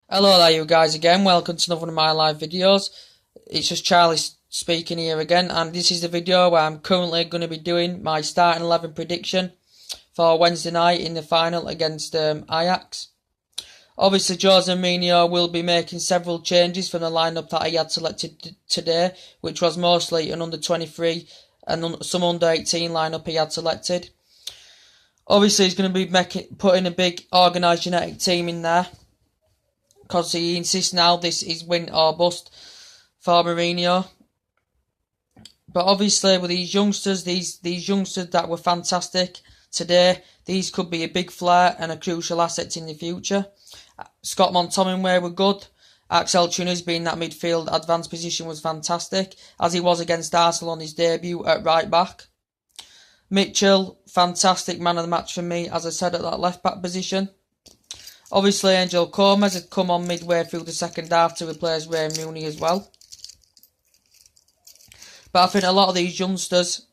Hello there you guys again, welcome to another one of my live videos. It's just Charlie speaking here again, and this is the video where I'm currently going to be doing my starting 11 prediction for Wednesday night in the final against Ajax. Obviously Jose Mourinho will be making several changes from the lineup that he had selected today, which was mostly an under 23 and some under 18 lineup he had selected. Obviously he's going to be putting a big organised United team in there, because he insists now this is win or bust for Mourinho. But obviously with these youngsters, these youngsters that were fantastic today, these could be a big flair and a crucial asset in the future. Scott McTominay were good. Axel Tunis being that midfield advanced position was fantastic, as he was against Arsenal on his debut at right back. Mitchell, fantastic man of the match for me, as I said, at that left back position. Obviously, Angel Gomez had come on midway through the second half to replace Ray Rooney as well. But I think a lot of these youngsters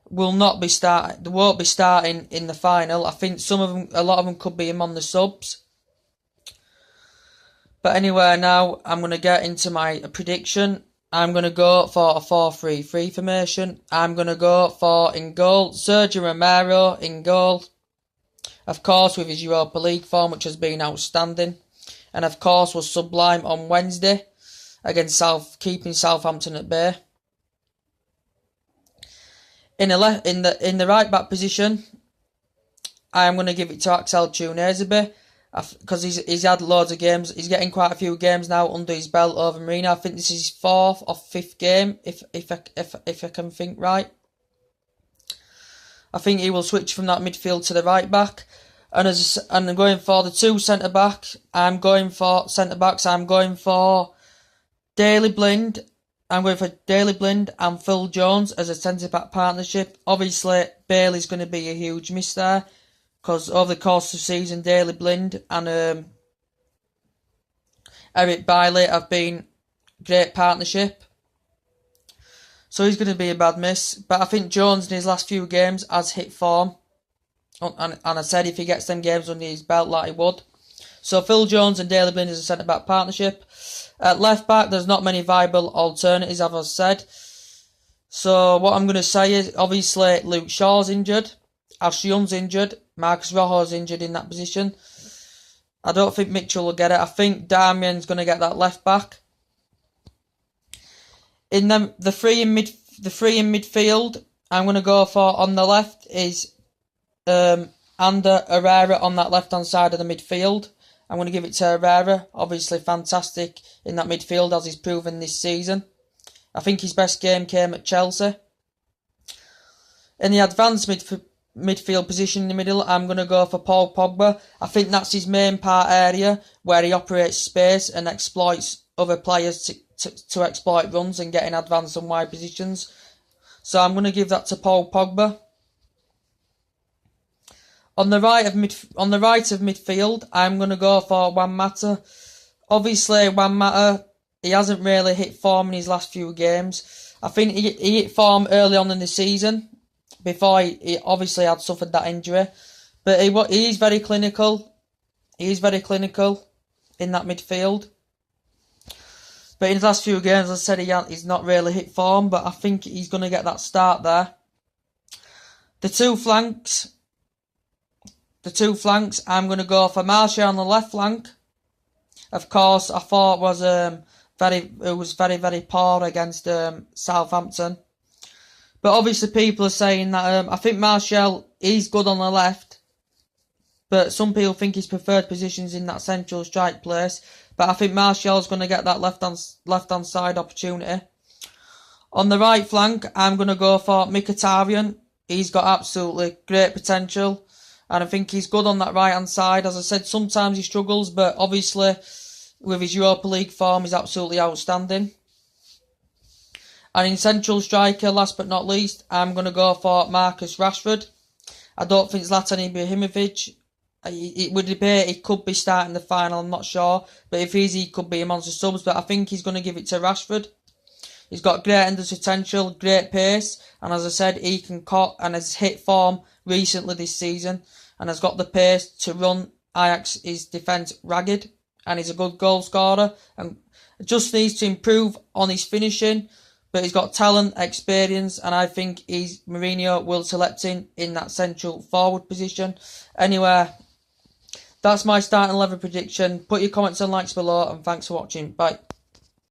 will not be starting. They won't be starting in the final. I think a lot of them could be on the subs. But anyway, now I'm going to get into my prediction. I'm going to go for a 4-3-3 formation. I'm going to go for, in goal, Sergio Romero in goal. Of course, with his Europa League form, which has been outstanding. And of course, was sublime on Wednesday against keeping Southampton at bay. In the right back position, I am going to give it to Axel Tunis because he's had loads of games. He's getting quite a few games now under his belt over Marino. I think this is his 4th or 5th game, if I can think right. I think he will switch from that midfield to the right back. And going for the two centre backs, I'm going for Daley Blind. I'm going for Daley Blind and Phil Jones as a centre back partnership. Obviously, Bailey's going to be a huge miss there, because over the course of the season, Daley Blind and Eric Bailey have been great partnership. So he's going to be a bad miss. But I think Jones in his last few games has hit form. And I said if he gets them games under his belt like he would. So Phil Jones and Daley Blind is a centre-back partnership. At left-back, there's not many viable alternatives, as I've said. So what I'm going to say is, obviously, Luke Shaw's injured. Ashley Young's injured. Marcus Rojo's injured in that position. I don't think Mitchell will get it. I think Damian's going to get that left-back. In the three in midfield, I'm going to go for, on the left is Ander Herrera on that left-hand side of the midfield. I'm going to give it to Herrera. Obviously fantastic in that midfield, as he's proven this season. I think his best game came at Chelsea. In the advanced midfield position in the middle, I'm going to go for Paul Pogba. I think that's his main part area, where he operates space and exploits other players to exploit runs and get in advanced and wide positions. So I'm going to give that to Paul Pogba. On the right of midfield, I'm going to go for Juan Mata. Obviously, Juan Mata, he hasn't really hit form in his last few games. I think he hit form early on in the season, before he obviously had suffered that injury. But he is very clinical. He is very clinical in that midfield. But in his last few games, as I said, he's not really hit form, but I think he's going to get that start there. The two flanks, I'm going to go for Martial on the left flank. Of course, I thought was very poor against Southampton. But obviously people are saying that I think Martial is good on the left, but some people think his preferred position's in that central strike place. But I think Martial's going to get that left-hand side opportunity. On the right flank, I'm going to go for Mkhitaryan. He's got absolutely great potential. And I think he's good on that right-hand side. As I said, sometimes he struggles, but obviously, with his Europa League form, he's absolutely outstanding. And in central striker, last but not least, I'm going to go for Marcus Rashford. I don't think Zlatan Ibrahimovic, it would debate, he could be starting the final, I'm not sure. But if he could be amongst the subs. But I think he's going to give it to Rashford. He's got great endless potential, great pace. And as I said, he can cut and has hit form recently this season. And has got the pace to run Ajax's defence ragged. and he's a good goal scorer and just needs to improve on his finishing. But he's got talent, experience, and I think Mourinho will select him in that central forward position. Anyway, that's my starting 11 prediction. Put your comments and likes below, and thanks for watching. Bye.